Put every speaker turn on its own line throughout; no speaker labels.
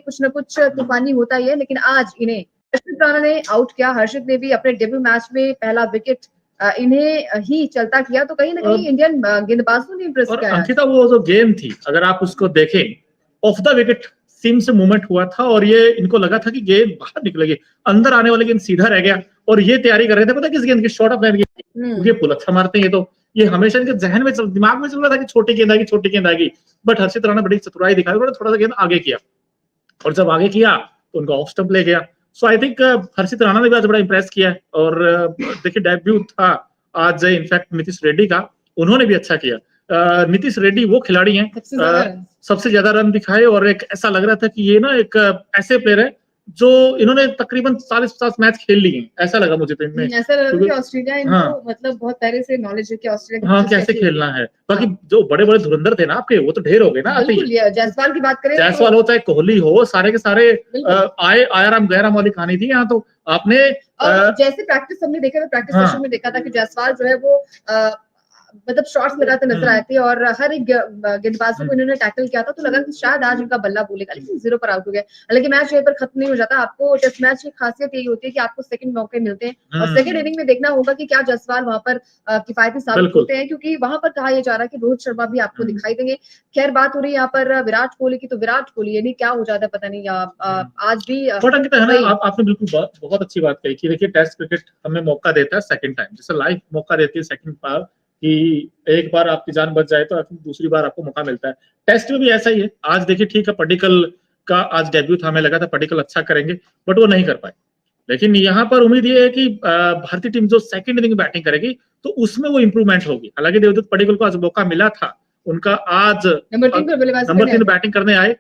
कुछ न कुछ तूफानी होता ही है, लेकिन आज इन्हें हर्षित राणा ने आउट किया। हर्षित ने भी अपने डेब्यू मैच में पहला विकेट इन्हें ही चलता किया, तो कहीं ना कहीं इंडियन गेंदबाजों ने इम्प्रेस
और
किया।
अंकिता, वो जो गेम थी, अगर आप उसको देखें, ऑफ द विकेट सीम से मूवमेंट हुआ था और ये इनको लगा था कि गेंद बाहर निकलेगी, अंदर आने वाली गेंद सीधा रह गया और ये तैयारी कर रहे थे पता किस गेंद की, शॉर्ट ऑफ लाइन की, क्योंकि पुल अच्छा मारते हैं। तो ये हमेशा इनके जहन में दिमाग में चल रहा था कि छोटी गेंद आएगी, छोटी गेंद आएगी, बट हर्षित राणा बड़ी चतुराई दिखाई, थोड़ा सा गेंद आगे किया और जब आगे किया तो उनका ऑफ स्टंप ले गया। सो आई थिंक हर्षित राणा ने भी आज बड़ा इंप्रेस किया है। और देखिए डेब्यू था आज इनफैक्ट नीतीश रेड्डी का, उन्होंने भी अच्छा किया। नीतीश रेड्डी वो खिलाड़ी हैं सबसे ज्यादा रन दिखाए, और एक ऐसा लग रहा था कि ये ना एक ऐसे प्लेयर है जो इन्होंने तकरीबन 40-50 मैच खेल लिए हैं, ऐसा लगा मुझे। तो इनमें
ऐसा लगा कि ऑस्ट्रेलिया इनको मतलब बहुत पहले से नॉलेज है कि ऑस्ट्रेलिया
कैसे खेलना है। बाकी जो बड़े बड़े धुरंधर थे ना आपके, वो तो ढेर हो गए ना।
बिल्कुल, जायसवाल की बात करें,
जायसवाल हो चाहे कोहली हो, सारे के सारे आए आयाराम गैराम वाली कहानी थी यहाँ। तो आपने
जैसे प्रैक्टिस हमने देखा था, प्रैक्टिस सेशन में देखा था कि जायसवाल जो है वो मतलब शॉट्स लगाते नजर आए थे और हर एक गेंदबाजों को इन्होंने टैकल किया था, तो लगा कि शायद आज इनका बल्ला बोलेगा, लेकिन 0 पर आउट हो गया। हालांकि मैच यहीं पर खत्म नहीं हो जाता। आपको टेस्ट मैच की खासियत यही होती है कि आपको सेकंड मौके मिलते हैं और सेकंड इनिंग में देखना होगा कि क्या जायसवाल वहां पर किफायती साबित होते हैं, क्योंकि वहां पर कहा यह जा रहा है कि रोहित शर्मा भी आपको दिखाई देंगे। खैर, बात हो रही है यहाँ पर विराट कोहली की, तो विराट कोहली यानी क्या हो जाता है पता नहीं। आज भी
आपने बिल्कुल बहुत अच्छी बात कही कि देखिए टेस्ट क्रिकेट हमें मौका देता है सेकंड टाइम, जैसे लाइफ मौका देती है सेकंड बार, कि एक बार आपकी जान बच जाए तो दूसरी बार आपको मौका मिलता है। टेस्ट में भी ऐसा ही है। आज देखिए ठीक है, पडिक्कल का आज डेब्यू था, हमें लगा था पडिक्कल अच्छा करेंगे, बट वो नहीं कर पाए। लेकिन यहाँ पर उम्मीद ये है कि भारतीय टीम जो सेकंड इनिंग बैटिंग करेगी तो उसमें वो इंप्रूवमेंट होगी। हालांकि देवदत्त पडिक्कल को आज मौका मिला था, उनका आज नंबर 3 बैटिंग करने आए,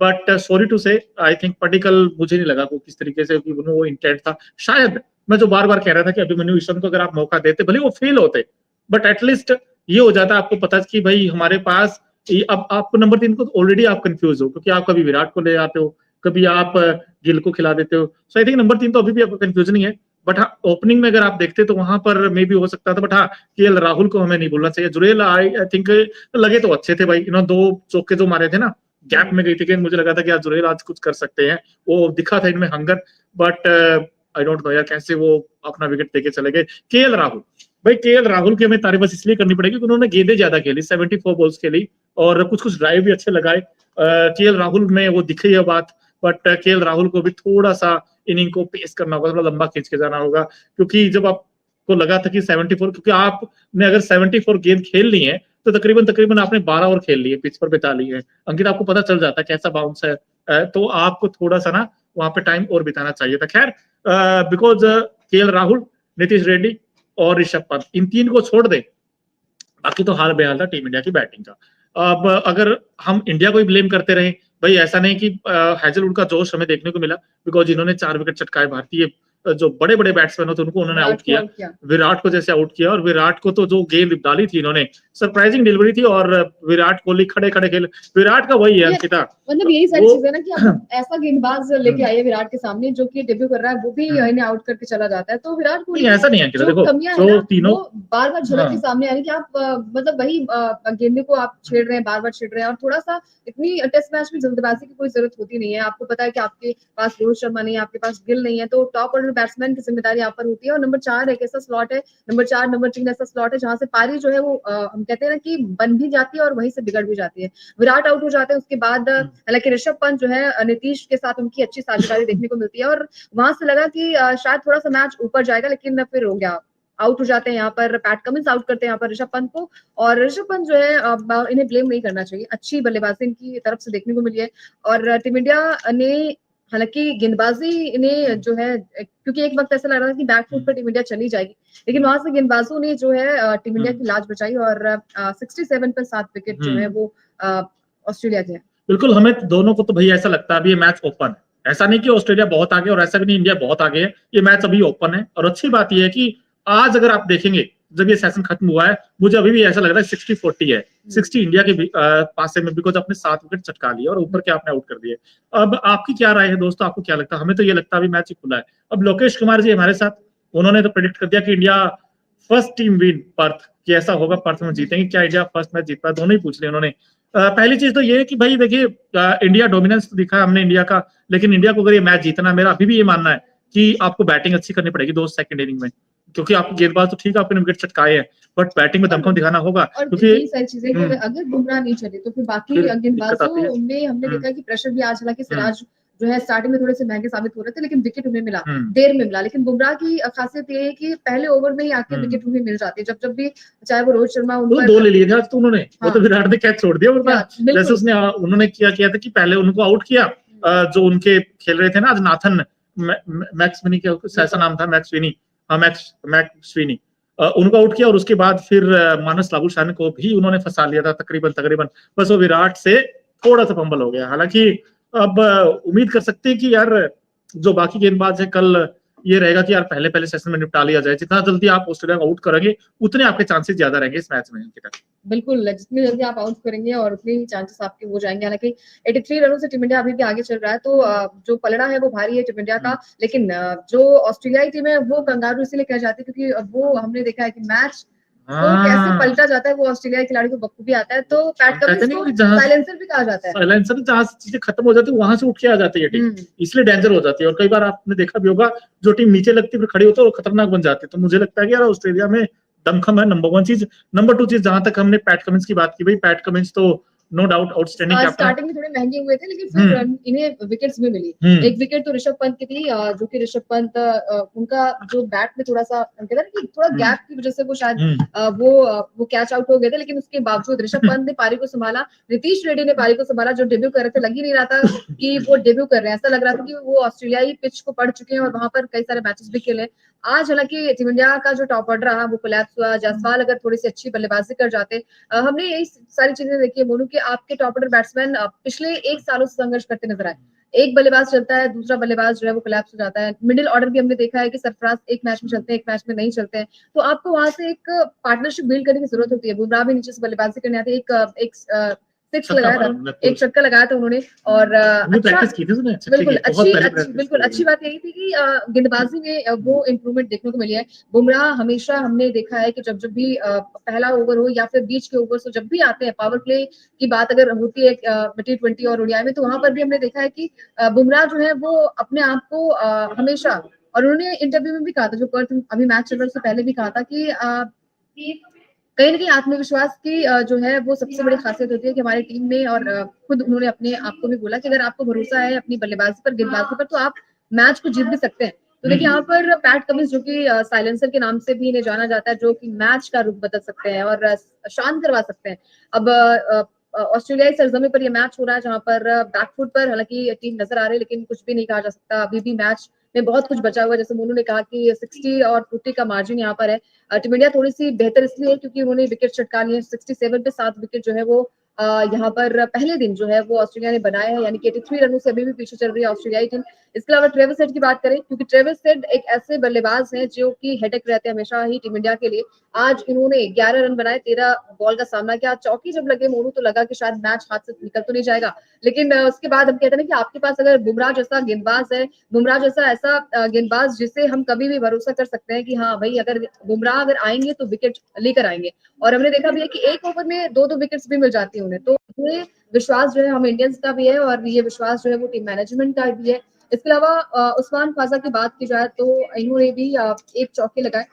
बट सॉरी टू से आई थिंक पडिक्कल, मुझे नहीं लगा किस तरीके से वो इंटेंट था। शायद मैं जो बार बार कह रहा था कि अभिमन्यु ईश्वर को अगर आप मौका देते, भले वो फेल होते, बट एटलीस्ट ये हो जाता आपको पता कि भाई हमारे पास अब आपको नंबर 3 को ऑलरेडी आप कंफ्यूज हो, क्योंकि आप कभी विराट को ले आते हो, कभी आप गिल को खिला देते हो। सो आई थिंक नंबर 3 तो अभी भी आपको कंफ्यूजन ही है। बट हाँ, ओपनिंग में अगर आप देखते तो वहां पर मे भी हो सकता था, बट हाँ, केएल राहुल को हमें नहीं भूलना चाहिए। जुरेल आई थिंक लगे तो अच्छे थे भाई, इन्होंने 2 चौके जो मारे थे ना, गैप में गई थी, मुझे लगा था कि आज जुरेल आज कुछ कर सकते हैं, वो दिखा था इनमें hunger, but I don't know यार कैसे वो अपना विकेट देके चले गए। केएल राहुल, भाई केएल राहुल की हमें तारीफ बस इसलिए करनी पड़ेगी कि उन्होंने गेंदें ज्यादा खेली, 74 बॉल्स खेली और कुछ ड्राइव भी अच्छे लगाए। केएल राहुल में वो दिख रही है बात, बट केएल राहुल को भी थोड़ा सा इनिंग को पेस करना होगा, थोड़ा लंबा खींच के जाना होगा, क्योंकि जब आपको लगा था कि 74, क्योंकि आपने अगर 74 गेंद खेल ली है तो तकरीबन आपने 12 ओवर खेल लिए, पिच पर बिता लिए हैं। अंकित, आपको पता चल जाता है कैसा बाउंस है, तो आपको थोड़ा सा ना वहां पे टाइम और बिताना चाहिए था। खैर, बिकॉज केएल राहुल, नीतीश रेड्डी और ऋषभ पंत, इन 3 को छोड़ दे, बाकी तो हाल बेहाल था टीम इंडिया की बैटिंग का। अब अगर हम इंडिया को ही ब्लेम करते रहे, भाई ऐसा नहीं कि हैजलवुड का जोश हमें देखने को मिला, बिकॉज इन्होंने 4 विकेट चटकाए। भारतीय जो बड़े बड़े बैट्समैन होते उनको उन्होंने आउट किया, विराट को जैसे आउट किया, और विराट को तो जो गेंद डाली थी इन्होंने, सरप्राइजिंग डिलीवरी थी, और विराट कोहली खड़े खड़े खेल, विराट का वही है अंकिता,
मतलब यही सारी चीजें ना कि आप ऐसा गेंदबाज लेके आइए विराट के सामने जो कि डेब्यू कर रहा है, वो भी इन्हें आउट करके चला जाता है। तो विराट कोहली
ऐसा नहीं है अंकिता, देखो जो तीनों
बार बार झलक के सामने आ रही कि आप मतलब वही गेंदे को आप छेड़ रहे हैं, बार बार छेड़ रहे हैं, और थोड़ा सा इतनी टेस्ट मैच में जल्दबाजी की कोई जरूरत होती नहीं है। आपको पता है कि आपके पास रोहित शर्मा नहीं है, आपके पास गिल नहीं है, तो टॉप ऑर्डर बैट्समैन की जिम्मेदारी यहाँ पर होती है। और नंबर 4 एक ऐसा स्लॉट है, नंबर 4 नंबर 3 ऐसा स्लॉट है जहां से पारी जो है वो हम कहते हैं ना कि बन भी जाती है और वहीं से बिगड़ भी जाती है। विराट आउट हो जाते हैं, उसके बाद हालांकि ऋषभ पंत जो है नीतीश के साथ उनकी अच्छी साझेदारी देखने को मिलती है, और वहां से लगा कि शायद थोड़ा सा मैच ऊपर जाएगा, लेकिन फिर हो गया, आउट हो जाते हैं। यहाँ पर पैट कमिंस आउट करते हैं यहाँ पर ऋषभ पंत को, और ऋषभ पंत जो है इन्हें ब्लेम नहीं करना चाहिए, अच्छी बल्लेबाजी इनकी तरफ से देखने को मिली है। और टीम इंडिया ने हालांकि गेंदबाजी ने जो है, क्योंकि एक वक्त ऐसा लग रहा था कि बैकफुट पर टीम इंडिया चली जाएगी, लेकिन वहां से गेंदबाजों ने जो है टीम इंडिया की लाज बचाई, और 67 पर 7 विकेट जो है वो ऑस्ट्रेलिया के।
बिल्कुल, हमें दोनों को तो भैया ऐसा लगता है अभी ये मैच ओपन है, ऐसा नहीं कि ऑस्ट्रेलिया बहुत आगे और ऐसा भी नहीं इंडिया बहुत आगे है, ये मैच अभी ओपन है। और अच्छी बात यह है कि आज अगर आप देखेंगे जब ये सेशन खत्म हुआ है, मुझे अभी भी ऐसा लग रहा है 60-40 है, 60 इंडिया के पास में, बिकॉज अपने 7 विकेट चटका लिए और ऊपर के आपने आउट कर दिए। अब आपकी क्या राय है दोस्तों, आपको क्या लगता है? हमें तो ये लगता है अभी मैच ही खुला है। अब लोकेश कुमार जी हमारे साथ, उन्होंने तो प्रेडिक्ट कर दिया कि India first team win Perth, कि ऐसा होगा, पर्थ में जीतेंगे। क्या इंडिया फर्स्ट मैच जीत पाए? दोनों ही पूछ लिया उन्होंने। पहली चीज तो ये है कि भाई देखिए इंडिया डोमिनेंस तो दिखा है हमने इंडिया का, लेकिन इंडिया को अगर ये मैच जीतना है, मेरा अभी भी ये मानना है कि आपको बैटिंग अच्छी करनी पड़ेगी दो सेकंड इनिंग में, क्योंकि आप गेंदबाज तो ठीक है आपने विकेट चटकाए हैं, बट बैटिंग में दमखम दिखाना होगा
और
क्योंकि
यही सारी चीजें कि अगर बुमराह नहीं चले तो फिर बाकी
फिर दिक्कत आती है।
गेंदबाजों में हमने देखा कि प्रेशर भी आज, हालांकि सिराज जो है स्टार्टिंग में थोड़े से महंगे साबित हो रहे थे, लेकिन विकेट उन्हें मिला, देर में मिला। लेकिन बुमराह की खासियत ये है कि पहले ओवर में ही आके विकेट उन्हें मिल जाती है, जब जब भी चाहे वो रोहित शर्मा उन पर
2 ले लिए थे आज तो उन्होंने, वो तो
हाँ।
विराट ने कैच छोड़ दिया, वरना जैसे उसने उन्होंने किया था कि पहले उनको आउट किया, जो उनके खेल रहे थे ना आज नाथन मैक्स विनी, क्या ऐसा नाम था, मैक्स विनी, हाँ मैक्स विनी, उनको आउट किया और उसके बाद फिर मानस लाबुशान को भी उन्होंने फंसा लिया था तकरीबन, बस वो विराट से थोड़ा सा फंबल हो गया। हालांकि अब उम्मीद कर सकते हैं कि यार जो बाकी गेंदबाज है कल ये रहेगा कि यार पहले पहले सेशन में निपटा लिया जाए, जितना जल्दी आप ऑस्ट्रेलिया को आउट करेंगे उतने आपके चांसेस ज्यादा रहेंगे इस मैच में।
बिल्कुल, जितनी जल्दी आप आउट करेंगे और उतने ही चांसेस आपके हो जाएंगे। हालांकि 83 रनों से टीम इंडिया अभी भी आगे चल रहा है, तो जो पलड़ा है वो भारी है टीम इंडिया का, लेकिन जो ऑस्ट्रेलियाई टीम है वो कंगारू इसलिए कह जाती है क्योंकि वो हमने देखा है कि मैच तो कैसे पलटा जाता है वो ऑस्ट्रेलियाई खिलाड़ी को बखूबी आता है। तो पैट कमिंस को साइलेंसर भी कहा जाता है,
साइलेंसर जहां से चीजें खत्म हो जाती है वहां से उठ के आ जाती है टीम, इसलिए डेंजर हो जाती है। और कई बार आपने देखा भी होगा जो टीम नीचे लगती है फिर खड़ी होती है और खतरनाक बन जाती है। तो मुझे लगता है कि यार ऑस्ट्रेलिया में दमखम है, नंबर 1 चीज। नंबर 2 चीज, जहां तक हमने पैट कमिंस की बात की, भाई पैट कमिंस तो no doubt outstanding captain.
Starting में थोड़े महंगे हुए थे, लेकिन फिर इन्हें विकेट्स भी मिली। एक विकेट तो ऋषभ पंत की थी, जो कि ऋषभ पंत उनका जो बैट में थोड़ा सा कहते हैं कि थोड़ा गैप की वजह से वो शायद वो कैच आउट हो गए थे, लेकिन उसके बावजूद ऋषभ पंत ने पारी को संभाला, नीतीश रेड्डी ने पारी को संभाला, जो डेब्यू कर रहे थे। लग ही नहीं रहा था कि वो डेब्यू कर रहे हैं, ऐसा लग रहा था कि वो ऑस्ट्रेलियाई पिच को पढ़ चुके हैं और वहां पर कई सारे मैचेस भी खेले। आज हालांकि टीम इंडिया का जो टॉप ऑर्डर रहा वो कोलैप्स हुआ। जायसवाल अगर थोड़ी सी अच्छी बल्लेबाजी कर जाते, हमने यही सारी चीजें देखी है मोनू, कि आपके टॉप ऑर्डर बैट्समैन पिछले 1 सालों से संघर्ष करते नजर आए। एक बल्लेबाज चलता है, दूसरा बल्लेबाज जो है वो कोलैप्स हो जाता है। मिडिल ऑर्डर भी हमने देखा है कि सरफराज एक मैच में चलते हैं, एक मैच में नहीं चलते हैं। तो आपको वहां से एक पार्टनरशिप बिल्ड करने की जरूरत होती है। बुमराह भी नीचे से बल्लेबाजी करने आते, एक सिक्स लगाया था, एक छक्का लगाया था उन्होंने। और बिल्कुल अच्छी बात यही थी कि गेंदबाजी में वो इम्प्रूवमेंट देखने को मिली है। बुमराह हमेशा हमने देखा है कि जब जब भी पहला ओवर हो या फिर बीच के ओवर जब भी आते हैं, पावर प्ले की बात अगर होती है T20 और ओडीआई में, तो वहां पर भी हमने देखा है कि बुमराह जो है वो अपने आप को हमेशा, और उन्होंने इंटरव्यू में भी कहा था, जो पर्थ अभी मैच चल रहा है उससे पहले भी कहा था कि कहीं ना कहीं आत्मविश्वास की जो है वो सबसे बड़ी खासियत होती है कि हमारी टीम में, और खुद उन्होंने अपने आप को भी बोला कि अगर आपको भरोसा है अपनी बल्लेबाजी पर, गेंदबाजी पर, तो आप मैच को जीत भी सकते हैं। तो देखिए यहाँ पर पैट कमिंस, जो कि साइलेंसर के नाम से भी इन्हें जाना जाता है, जो कि मैच का रुख बदल सकते हैं और शांत करवा सकते हैं। अब ऑस्ट्रेलियाई सरजमी पर यह मैच हो रहा है, जहां पर बैकफुट पर हालांकि टीम नजर आ रही है, लेकिन कुछ भी नहीं कहा जा सकता। अभी भी मैच में बहुत कुछ बचा हुआ है। जैसे मोनू ने कहा कि 60 और 40 का मार्जिन यहाँ पर है। टीम इंडिया थोड़ी सी बेहतर इसलिए है क्योंकि उन्होंने विकेट चटका लिए। 67 पे 7 विकेट जो है वो यहाँ पर पहले दिन जो है वो ऑस्ट्रेलिया ने बनाया है, यानी कि 83 रनों से अभी भी पीछे चल रही है ऑस्ट्रेलियाई टीम। इसके अलावा ट्रेविस हेड की बात करें, क्योंकि ट्रेविस हेड एक ऐसे बल्लेबाज हैं जो कि हेडेक रहते हैं हमेशा ही टीम इंडिया के लिए। आज इन्होंने 11 रन बनाए, 13 बॉल का सामना किया। चौकी जब लगे मोनू तो लगा कि शायद मैच हाथ से निकल तो नहीं जाएगा, लेकिन उसके बाद हम कहते हैं कि आपके पास अगर बुमराह जैसा गेंदबाज है, बुमराह जैसा ऐसा गेंदबाज जिसे हम कभी भी भरोसा कर सकते हैं कि हाँ भाई अगर बुमराह अगर आएंगे तो विकेट लेकर आएंगे। और हमने देखा भी है कि एक ओवर में 2-2 विकेट्स भी मिल जाती है उन्हें। तो ये विश्वास जो है हम इंडियंस का भी है, और ये विश्वास जो है वो टीम मैनेजमेंट का भी है। इसके अलावा उस्मान ख्वाजा की बात की जाए तो इन्होंने भी एक चौके लगाए।